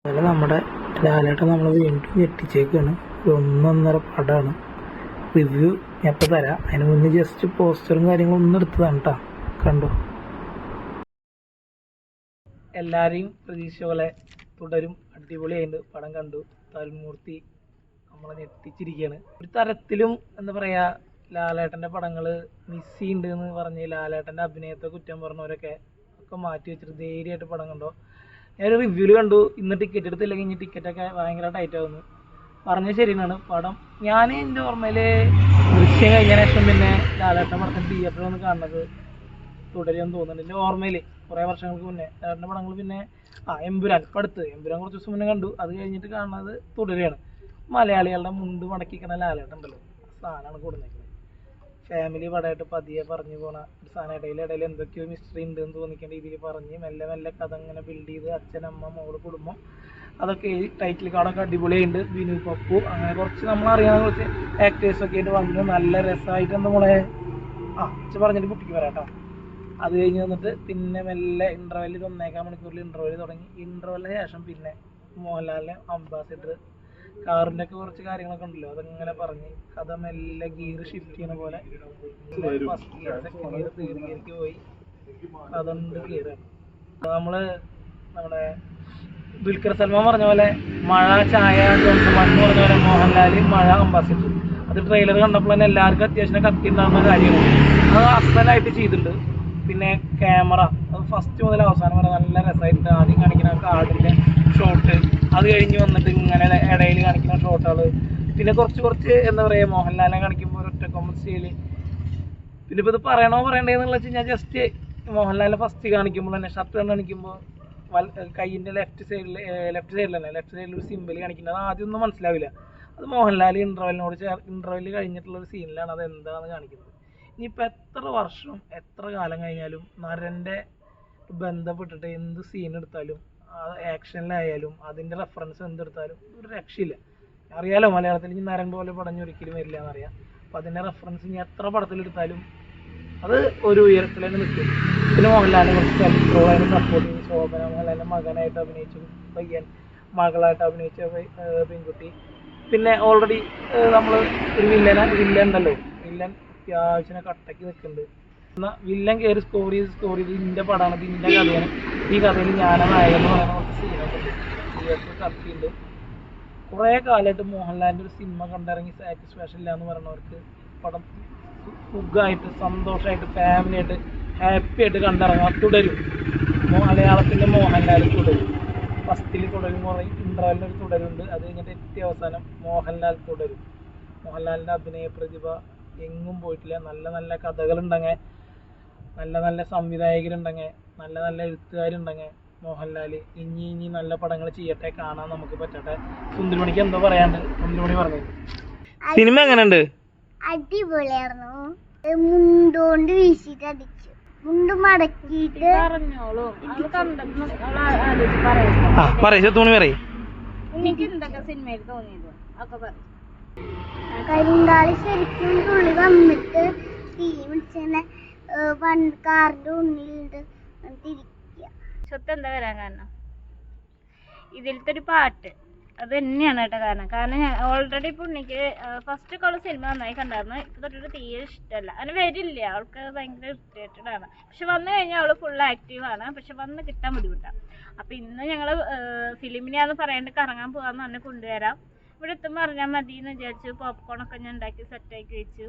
അതുപോലെ നമ്മുടെ ലാലേട്ടൻ നമ്മൾ വീണ്ടും ഞെട്ടിച്ചേക്കാണ്. ഒരു 1.5 പടമാണ്. റിവ്യൂ ഞാൻ ഇപ്പോൾ തരാം. അതിന് മുന്നേ ജസ്റ്റ് പോസ്റ്ററും കാര്യങ്ങളും ഒന്നും എടുത്തതാണ് കേട്ടോ. കണ്ടു. എല്ലാവരെയും പ്രതീക്ഷ പോലെ തുടരും. അടിപൊളിയായിട്ട് പടം കണ്ടു. തരുൺമൂർത്തി നമ്മളെ ഞെട്ടിച്ചിരിക്കുകയാണ്. ഒരു തരത്തിലും എന്താ പറയുക, ലാലേട്ടൻ്റെ പടങ്ങൾ മിസ് ചെയ്യുന്നുണ്ട് എന്ന് പറഞ്ഞ് ലാലേട്ടൻ്റെ അഭിനയത്തെ കുറ്റം പറഞ്ഞവരൊക്കെ ഒക്കെ മാറ്റി വെച്ചിട്ട് ധൈര്യമായിട്ട് പടം കണ്ടോ. ഞാനൊരു റിവ്യൂവിൽ കണ്ടു, ഇന്ന് ടിക്കറ്റ് എടുത്തില്ലെങ്കിൽ ഇനി ടിക്കറ്റൊക്കെ ഭയങ്കര ടൈറ്റ് ആവുന്നു. പറഞ്ഞത് ശരിയാണ്. പടം ഞാൻ എൻ്റെ ഓർമ്മയിൽ ദൃശ്യം കഴിഞ്ഞ ശേഷം പിന്നെ ലാലേട്ടൻ്റെ പടത്തിന് തിയേറ്ററിൽ ഒന്ന് കാണുന്നത് തുടരുമെന്ന് തോന്നുന്നുണ്ട്. എൻ്റെ ഓർമ്മയിൽ കുറേ വർഷങ്ങൾക്ക് മുന്നേ ലാലേട്ടൻ്റെ പടങ്ങൾ പിന്നെ എമ്പുരാൻ ഇപ്പം അടുത്ത് എമ്പുരാൻ കുറച്ച് ദിവസം മുന്നേ കണ്ടു. അത് കഴിഞ്ഞിട്ട് കാണുന്നത് തുടരുകയാണ്. മലയാളികളുടെ മുണ്ട് മടക്കിക്കണ ലാലേട്ടുണ്ടല്ലോ, സാധനമാണ് കൊടുക്കുന്നത്. ഫാമിലി പടമായിട്ട് പതിയെ പറഞ്ഞു പോണ ഒരു സാധനം. ഇടയിൽ എന്തൊക്കെയോ മിസ്റ്ററി ഉണ്ട് എന്ന് തോന്നിക്കേണ്ട രീതിയിൽ പറഞ്ഞ് മെല്ലെ മെല്ലെ കഥ ഇങ്ങനെ ബിൽഡ് ചെയ്ത് അച്ഛനമ്മ മോള് കുടുംബം അതൊക്കെ ഈ ടൈറ്റിൽ കാർഡൊക്കെ അടിപൊളിയുണ്ട്. ബിനു പപ്പു അങ്ങനെ കുറച്ച് നമ്മളറിയാവുന്ന കുറച്ച് ആക്ടേഴ്സൊക്കെ ആയിട്ട് വന്ന് നല്ല രസമായിട്ട് നമ്മളെ അച്ഛൻ പറഞ്ഞിട്ട് കുട്ടിക്ക് വരാം കേട്ടോ. അത് കഴിഞ്ഞ് വന്നിട്ട് പിന്നെ മെല്ലെ ഇൻ്റർവെല്ലിൽ 1.25 മണിക്കൂറിൽ ഇൻ്റർവെല്ല് തുടങ്ങി. ഇൻ്റർവെല്ലിന് ശേഷം പിന്നെ മോഹൻലാലിനെ അംബാസിഡർ കാറിൻ്റെ ഒക്കെ കുറച്ച് കാര്യങ്ങളൊക്കെ ഉണ്ടല്ലോ, അതങ്ങനെ പറഞ്ഞ് കഥ മെല്ലെ ഗിയർ ഷിഫ്റ്റ് ചെയ്യുന്ന പോലെ first gear second gear third ഗിയർക്ക് പോയി കഥ ഉണ്ട് ഗിയറാണ്. നമ്മള് നമ്മുടെ ദുൽഖർ സൽമാൻ പറഞ്ഞ പോലെ മഴ ചായ ജോൺസൺ എന്ന് പറഞ്ഞ പോലെ മോഹൻലാൽ മഴ അംബാസിഡർ. അത് ട്രെയിലർ കണ്ടപ്പോൾ തന്നെ എല്ലാവർക്കും അത്യാവശ്യം കത്തി ഉണ്ടാകുന്ന കാര്യമാണ്. അത് അസലായിട്ട് ചെയ്തിട്ടുണ്ട്. പിന്നെ ക്യാമറ അത് ഫസ്റ്റ് മുതൽ അവസാനം വരെ നല്ല രസമായിട്ട് ആദ്യം കാണിക്കുന്ന കാടിൻ്റെ ഷോട്ട്, അത് കഴിഞ്ഞ് വന്നിട്ട് ഇങ്ങനെ ഇടയിൽ കാണിക്കുന്ന ഷോട്ടുകൾ, പിന്നെ കുറച്ച് എന്താ പറയുക മോഹൻലാലിനെ കാണിക്കുമ്പോൾ ഒരു ഒറ്റക്കൊമ്പൻ സ്റ്റൈല്. പിന്നെ ഇപ്പോൾ ഇത് പറയണ്ടേന്ന് വെച്ച് കഴിഞ്ഞാൽ ജസ്റ്റ് മോഹൻലാലിനെ ഫസ്റ്റ് കാണിക്കുമ്പോൾ തന്നെ ഷർട്ട് കാണിക്കുമ്പോൾ കൈയിൻ്റെ ലെഫ്റ്റ് സൈഡിൽ ഒരു സിമ്പിൾ കാണിക്കുന്നത്. അത് ആദ്യം ഒന്നും മനസ്സിലാവില്ല. അത് മോഹൻലാൽ ഇൻ്റർവെല്ലിൽ കഴിഞ്ഞിട്ടുള്ളൊരു സീനിലാണ് അത് എന്താണെന്ന് കാണിക്കുന്നത്. ഇനിയിപ്പോൾ എത്ര വർഷം എത്ര കാലം കഴിഞ്ഞാലും നരൻ്റെ ബന്ധപ്പെട്ടിട്ട് എന്ത് സീൻ എടുത്താലും ആക്ഷനിലായാലും അതിൻ്റെ റെഫറൻസ് എന്തെടുത്താലും ഒരു രക്ഷയില്ല. അറിയാലോ മലയാളത്തിൽ ഇനി നരൻ പോലെ പടഞ്ഞ് ഒരിക്കലും വരില്ല എന്നറിയാം. അപ്പോൾ അതിൻ്റെ റെഫറൻസ് ഇനി എത്ര പടത്തിലെടുത്താലും അത് ഒരു ഉയരത്തിൽ തന്നെ നിൽക്കും. പിന്നെ മോഹൻലാലിനെ കുറച്ച് അതിന് സപ്പോർട്ട് ചെയ്ത് ശോഭന മോഹൻലാലിൻ്റെ മകനായിട്ട് അഭിനയിച്ചു പയ്യൻ, മകളായിട്ട് അഭിനയിച്ച പെൺകുട്ടി. പിന്നെ ഓൾറെഡി നമ്മൾ ഒരു വില്ലൻ ഉണ്ടല്ലോ, വില്ലൻ അത്യാവശ്യം കട്ടയ്ക്ക് നിൽക്കുന്നുണ്ട്. എന്നാൽ വില്ലൻ കയറി സ്കോർ ചെയ്ത് ഇൻ്റെ പടമാണ്, ഇത് ഇൻ്റെ കഥയാണ്, ഈ കഥയിൽ ഞാനാണ് നായകൻ പറയുന്ന കുറച്ച് സീനൊക്കെ ഉണ്ട്. തിയേറ്റർ കത്തിയുണ്ട്. കുറേ കാലമായിട്ട് മോഹൻലാലിൻ്റെ ഒരു സിനിമ കണ്ടിറങ്ങി സാറ്റിസ്ഫാക്ഷൻ ഇല്ല എന്ന് പറയുന്നവർക്ക് പടം സുഖമായിട്ട് സന്തോഷമായിട്ട് ഫാമിലിയായിട്ട് ഹാപ്പി ആയിട്ട് കണ്ടിറങ്ങാം. തുടരും. മലയാളത്തിൻ്റെ മോഹൻലാൽ തുടരും. ഫസ്റ്റിൽ തുടരും പറയും, ഇൻ്റർവെല്ലിൽ ഒരു തുടരുണ്ട്. അത് കഴിഞ്ഞിട്ട് ഏറ്റവും അവസാനം മോഹൻലാൽ തുടരും. മോഹൻലാലിൻ്റെ അഭിനയ പ്രതിഭ എങ്ങും പോയിട്ടില്ല. നല്ല നല്ല കഥകളുണ്ടെങ്കിൽ, നല്ല നല്ല സംവിധായകരുണ്ടെങ്കിൽ, നല്ല നല്ല എഴുത്തുകാരുണ്ടെങ്കിൽ മോഹൻലാൽ ഇനി നല്ല പടങ്ങൾ ചെയ്യട്ടെ, കാണാൻ നമുക്ക് പറ്റട്ടെ. സുന്ദരിമണിക്ക് എന്തോ പറയാണ്ട്? സുന്ദരിമണി പറഞ്ഞത് സിനിമ എങ്ങനെയുണ്ട്? അടിപൊളിയായിരുന്നു. മുണ്ടോണ്ട് വീശിട്ട് അടിച്ചു, മുണ്ട് മടക്കിയിട്ട് കരിങ്കാളി ശരിക്കും തുള്ളി വന്നിട്ട് തീ വിളിച്ചെന്നെ കാറിന്റെ ഉള്ളിലുണ്ട് തിരിക്കുക. സ്വത്ത് എന്താ വരാൻ കാരണം? ഇതിലത്തെ ഒരു പാട്ട് അത് തന്നെയാണ് കേട്ടോ കാരണം ഞാൻ ഓൾറെഡി പുണ്ണിക്ക് ഫസ്റ്റ് ഒക്കെ സിനിമ നന്നായി കണ്ടായിരുന്നു. ഇപ്പൊ തൊട്ടിട്ട് തീരെ ഇഷ്ടമല്ല. അങ്ങനെ വരില്ല, അവൾക്ക് ഭയങ്കര ഇറിറ്റേറ്റഡ് ആണ്. പക്ഷെ വന്നു കഴിഞ്ഞാൽ അവള് ഫുൾ ആക്റ്റീവ് ആണ്. പക്ഷെ വന്ന് കിട്ടാൻ ബുദ്ധിമുട്ടാണ്. അപ്പൊ ഇന്ന് ഞങ്ങള് ഫിലിമിനെയാന്ന് പറയാണ്ട് കറങ്ങാൻ പോകാന്ന് പറഞ്ഞ് കൊണ്ടുവരാം. ഇവിടെ എത്തുമ്പോൾ അറിഞ്ഞാൽ മതി എന്ന് വിചാരിച്ചു. പോപ്കോണൊക്കെ ഞാൻ ഉണ്ടാക്കി സെറ്റാക്കി വെച്ചു.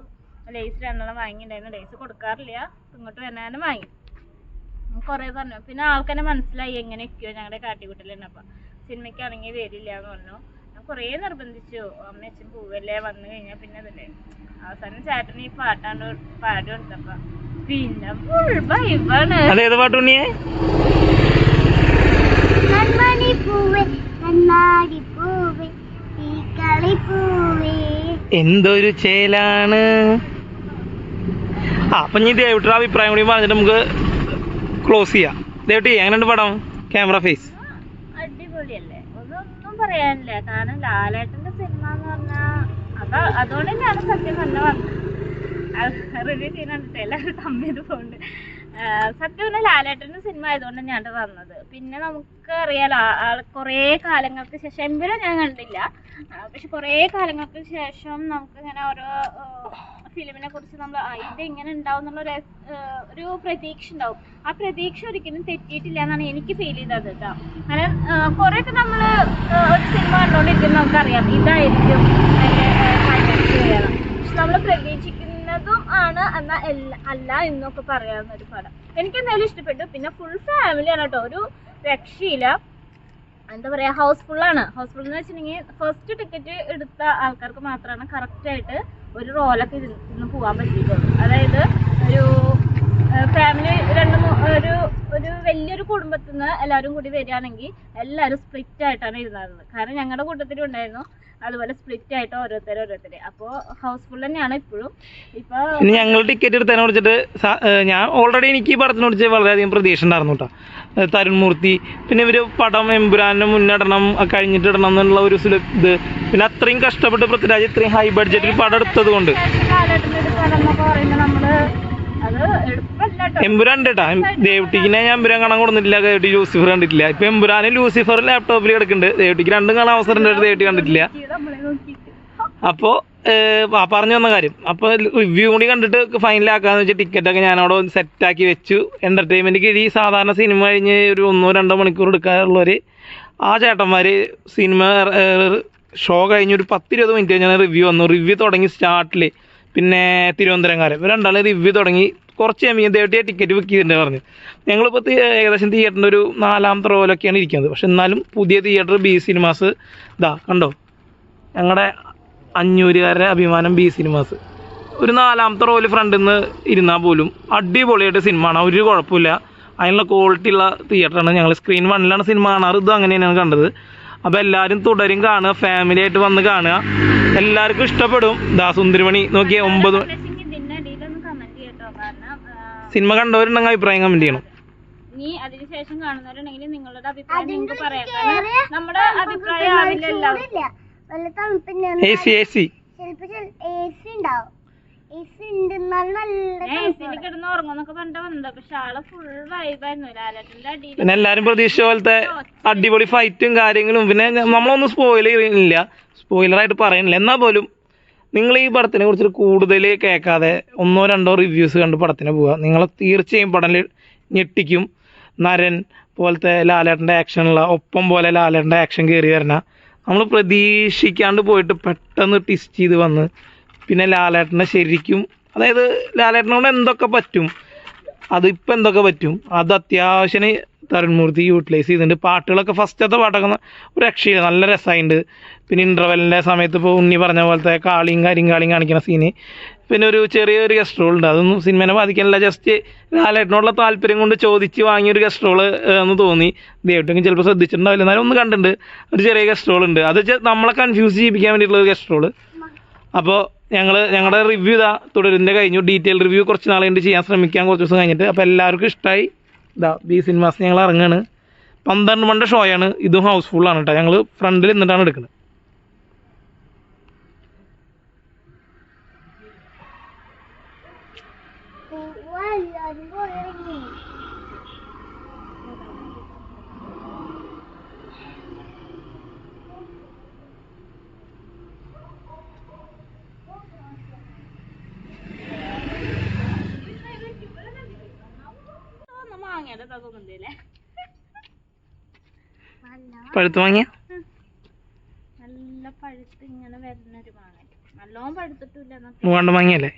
ലേസ് 2 വാങ്ങിയിട്ടുണ്ടായിരുന്നു. ലേസ് കൊടുക്കാറില്ല, ഇങ്ങോട്ട് വരാനും വാങ്ങി. കുറേ പറഞ്ഞു. പിന്നെ ആൾക്കെന്നെ മനസ്സിലായി എങ്ങനെയൊക്കെയോ ഞങ്ങളുടെ കാട്ടിക്കൂട്ടലുണ്ടപ്പം സിനിമയ്ക്കാണെങ്കിൽ വരില്ല എന്ന് പറഞ്ഞു. ഞാൻ കുറേ നിർബന്ധിച്ചു, അമ്മ അച്ഛൻ പോവല്ലേ, വന്നു കഴിഞ്ഞാൽ പിന്നെ അതല്ലേ. അവസാനം ചേട്ടന് ഈ പാട്ടാണ്ട് പാടി കൊടുത്തപ്പ പിന്നെ ഫുൾ വൈബാണ്. എന്തൊരു ചേലാണ്. അപ്പൊ ഇനി ദേവിയുടെ അഭിപ്രായം കൂടി പറഞ്ഞിട്ട് നമുക്ക് ക്ലോസ് ചെയ്യാം. ദേവട്ടി എങ്ങനെയുണ്ട് പടം? ക്യാമറ ഫേസ് അടിപൊളിയല്ലേ, ഒന്നും പറയാനില്ല. കാരണം ലാലേട്ടന്റെ സിനിമ എന്ന് പറഞ്ഞാൽ അതുകൊണ്ട് തന്നെയാണ് സത്യം തന്നെ വന്നത്. റിവ്യൂ ചെയ്യാൻ കണ്ടിട്ട് എല്ലാവരും തമ്മിൽ പോകുന്നുണ്ട്. സത്യം പറഞ്ഞാൽ ലാലേട്ടൻ്റെ സിനിമ ആയതുകൊണ്ട് ഞാൻ വന്നത്. പിന്നെ നമുക്ക് അറിയാലോ കുറേ കാലങ്ങൾക്ക് ശേഷം എമ്പുരാൻ ഞാൻ കണ്ടില്ല, പക്ഷെ കുറേ കാലങ്ങൾക്ക് ശേഷം നമുക്ക് ഇങ്ങനെ ഓരോ ഫിലിമിനെ കുറിച്ച് നമ്മൾ ഇത് എങ്ങനെ ഉണ്ടാവും എന്നുള്ള ഒരു പ്രതീക്ഷ ഉണ്ടാവും. ആ പ്രതീക്ഷ ഒരിക്കലും തെറ്റിയിട്ടില്ല എന്നാണ് എനിക്ക് ഫീൽ ചെയ്തത് കേട്ടോ. കാരണം കുറേയൊക്കെ നമ്മൾ ഒരു സിനിമ കണ്ടുകൊണ്ടിരിക്കുന്ന നമുക്കറിയാം ഇതായിരിക്കും അതിൻ്റെ പക്ഷെ നമ്മൾ പ്രതീക്ഷിക്കുന്നതും ആണ് എന്നാൽ അല്ല എന്നൊക്കെ പറയാവുന്ന ഒരു പടം എനിക്ക് എന്തായാലും ഇഷ്ടപ്പെട്ടു. പിന്നെ ഫുൾ ഫാമിലിയാണ് കേട്ടോ, ഒരു രക്ഷയില്ല. എന്താ പറയുക, ഹൗസ്ഫുള്ളാണ്. ഹൗസ്ഫുൾ എന്ന് വെച്ചിട്ടുണ്ടെങ്കിൽ ഫസ്റ്റ് ടിക്കറ്റ് എടുത്ത ആൾക്കാർക്ക് മാത്രമാണ് കറക്റ്റായിട്ട് ഒരു റോലൊക്കെ ഇന്ന് പോകാൻ പറ്റിയിട്ടുള്ളൂ. അതായത് ഒരു ഫാമിലി ഒരു വലിയൊരു കുടുംബത്തിൽ നിന്ന് എല്ലാവരും കൂടി വരികയാണെങ്കിൽ എല്ലാവരും സ്പ്ലിറ്റ് ആയിട്ടാണ് ഇരുന്നത്. കാരണം ഞങ്ങളുടെ കൂട്ടത്തിലും ഉണ്ടായിരുന്നു അതുപോലെ സ്പ്ലിറ്റ് ആയിട്ട് ഓരോരുത്തരെ. അപ്പോൾ ഹൗസ്ഫുൾ തന്നെയാണ് ഇപ്പോഴും. ഇപ്പോൾ ഞങ്ങൾ ടിക്കറ്റ് എടുത്തതിനെ കുറിച്ചിട്ട് ഞാൻ ഓൾറെഡി എനിക്ക് ഈ പടത്തിനെ കുറിച്ച് വളരെയധികം പ്രതീക്ഷ ഉണ്ടായിരുന്നു കേട്ടോ. തരുൺമൂർത്തി, പിന്നെ ഇവർ പടം എമ്പുരാനെ മുന്നിടണം കഴിഞ്ഞിട്ട് ഇടണം എന്നുള്ള ഒരു ഇത്, പിന്നെ അത്രയും കഷ്ടപ്പെട്ട് പൃഥ്വിരാജ് ഇത്രയും ഹൈ ബഡ്ജറ്റിൽ പടം എടുത്തത് കൊണ്ട് എമ്പുരാൻ ഉണ്ട് കേട്ടോ. ദേവട്ടിക്കിനെ ഞാൻ എമ്പുരാൻ കാണാൻ കൊടുത്തിട്ടില്ല, ദേവട്ടി ലൂസിഫർ കണ്ടിട്ടില്ല. ഇപ്പൊ എമ്പുരാനും ലൂസിഫർ ലാപ്ടോപ്പിൽ കിടക്കുന്നുണ്ട്. ദേവട്ടിക്ക് രണ്ടും കാണാൻ അവസരം ഉണ്ട്, ദേവട്ടി കണ്ടിട്ടില്ല. അപ്പോൾ പറഞ്ഞു വന്ന കാര്യം, അപ്പോൾ റിവ്യൂ കൂടി കണ്ടിട്ട് ഫൈനലാക്കാന്ന് വെച്ചാൽ ടിക്കറ്റൊക്കെ ഞാനവിടെ സെറ്റാക്കി വെച്ചു. എൻ്റർടൈൻമെൻറ്റ് കിഴി സാധാരണ സിനിമ കഴിഞ്ഞ് ഒരു 1-2 മണിക്കൂർ എടുക്കാറുള്ളവർ ആ ചേട്ടന്മാർ സിനിമ ഷോ കഴിഞ്ഞ് ഒരു 10-20 മിനിറ്റ് കഴിഞ്ഞാൽ റിവ്യൂ വന്നു. റിവ്യൂ തുടങ്ങി സ്റ്റാർട്ടിൽ പിന്നെ തിരുവനന്തപുരംകാരൻ ഇവർ രണ്ടാളും റിവ്യൂ തുടങ്ങി. കുറച്ച് കഴിയുമ്പോൾ ദേവട്ടിയെ ടിക്കറ്റ് ബുക്ക് ചെയ്തിട്ടുണ്ട് പറഞ്ഞു. ഞങ്ങളിപ്പോൾ ഏകദേശം തിയേറ്ററിൻ്റെ ഒരു 4ാമത്തെ റോയിലൊക്കെയാണ് ഇരിക്കുന്നത്. പക്ഷെ എന്നാലും പുതിയ തിയേറ്റർ ബി സിനിമാസ് ഇതാ കണ്ടോ, ഞങ്ങളുടെ അഞ്ഞൂരുകാരുടെ അഭിമാനം ബി സിനിമാസ്. ഒരു 4ാമത്തെ റോയിൽ ഫ്രണ്ടിൽ നിന്ന് ഇരുന്നാൽ പോലും അടിപൊളിയായിട്ട് സിനിമ കാണാം, ഒരു കുഴപ്പമില്ല. അതിനുള്ള ക്വാളിറ്റി ഉള്ള തിയേറ്ററാണ്. ഞങ്ങൾ സ്ക്രീൻ 1ലാണ് സിനിമ കാണാറ്, ഇത് അങ്ങനെ തന്നെയാണ് കണ്ടത്. അപ്പോൾ എല്ലാവരും തുടരും കാണുക, ഫാമിലി ആയിട്ട് വന്ന് കാണുക, എല്ലാവർക്കും ഇഷ്ടപ്പെടും. സുന്ദരിമണി നോക്കിയാൽ 9 സിനിമ കണ്ടവരുണ്ടെങ്കിൽ അഭിപ്രായം കമന്റ് ചെയ്യണം. ഇനി അതിനുശേഷം കാണുന്നവരുണ്ടെങ്കിൽ നിങ്ങളുടെ അഭിപ്രായം നിങ്ങൾക്ക് പറയാം. കാരണം നമ്മുടെ അഭിപ്രായം ആവില്ലല്ലോ. കിടന്ന് ഉറങ്ങുന്നൊക്കെ പറഞ്ഞിട്ട് വന്നത്, പക്ഷെ ആള് ഫുൾ വൈബായിരുന്നു. ലാലേട്ടന്റെ അടിയിൽ പിന്നെ എല്ലാരും പ്രതീക്ഷിച്ച പോലത്തെ അടിപൊളി ഫൈറ്റും കാര്യങ്ങളും. പിന്നെ നമ്മളൊന്നും സ്പോയിലറായിട്ട് പറയണില്ല. എന്നാൽ പോലും നിങ്ങൾ ഈ പടത്തിനെ കുറിച്ച് കൂടുതൽ കേൾക്കാതെ 1-2 റിവ്യൂസ് കണ്ട് പടത്തിന് പോവുക. നിങ്ങളെ തീർച്ചയായും പടം ഞെട്ടിക്കും. നരൻ പോലത്തെ ലാലേട്ടൻ്റെ ആക്ഷനുള്ള ഒപ്പം പോലെ ലാലേട്ടൻ്റെ ആക്ഷൻ കയറി വരണ നമ്മൾ പ്രതീക്ഷിക്കാണ്ട് പോയിട്ട് പെട്ടെന്ന് ട്വിസ്റ്റ് ചെയ്ത് വന്ന് പിന്നെ ലാലേട്ടനെ ശരിക്കും, അതായത് ലാലേട്ടനോട് എന്തൊക്കെ പറ്റും അതിപ്പോൾ എന്തൊക്കെ പറ്റും അത് അത്യാവശ്യം തരുൺമൂർത്തി യൂട്ടിലൈസ് ചെയ്തിട്ടുണ്ട്. പാട്ടുകളൊക്കെ ഫസ്റ്റത്തെ പാട്ടൊക്കെ ഒരു രക്ഷയില്ല, നല്ല രസമായിട്ടുണ്ട്. പിന്നെ ഇൻ്റർവെല്ലിൻ്റെ സമയത്ത് ഇപ്പോൾ ഉണ്ണി പറഞ്ഞ പോലത്തെ കാളിയും കാണിക്കുന്ന സീന്, പിന്നെ ഒരു ചെറിയൊരു ഗസ്റ്റ് റോൾ ഉണ്ട്. അതൊന്നും സിനിമേനെ ബാധിക്കാനില്ല, ജസ്റ്റ് ലാലേട്ടനോടുള്ള താല്പര്യം കൊണ്ട് ചോദിച്ച് വാങ്ങിയൊരു ഗസ്റ്റ് റോൾ എന്ന് തോന്നി. ദേവട്ടെങ്കിലും ചിലപ്പോൾ ശ്രദ്ധിച്ചിട്ടുണ്ടാവില്ല, എന്നാലും ഒന്ന് കണ്ടിട്ടുണ്ട്. ഒരു ചെറിയ ഗസ്റ്റ് റോൾ ഉണ്ട്, അത് നമ്മളെ കൺഫ്യൂസ് ചെയ്യിപ്പിക്കാൻ വേണ്ടിയിട്ടുള്ള ഒരു ഗസ്റ്റ് റോൾ. അപ്പോൾ ഞങ്ങളുടെ റിവ്യൂ തുടരുന്ന കഴിഞ്ഞു. ഡീറ്റെയിൽ റിവ്യൂ കുറച്ച് നാളെ കൊണ്ട് ചെയ്യാൻ ശ്രമിക്കാം, കുറച്ച് ദിവസം കഴിഞ്ഞിട്ട്. അപ്പോൾ എല്ലാവർക്കും ഇഷ്ടമായി. ബി സിനിമാസ് ഞങ്ങൾ ഇറങ്ങാണ്. 12 മണിയുടെ ഷോയാണ്. ഇതും ഹൗസ്ഫുള്ളാണ് കേട്ടോ. ഞങ്ങൾ ഫ്രണ്ടിൽ നിന്നിട്ടാണ് എടുക്കുന്നത്. പഴുത്ത് വാങ്ങിയ നല്ല പഴുത്ത് ഇങ്ങനെ വരുന്നൊരു മാങ്ങ, നല്ലോണം പഴുത്തിട്ടില്ല. മൂവാണ്ട് മാങ്ങിയല്ലേ?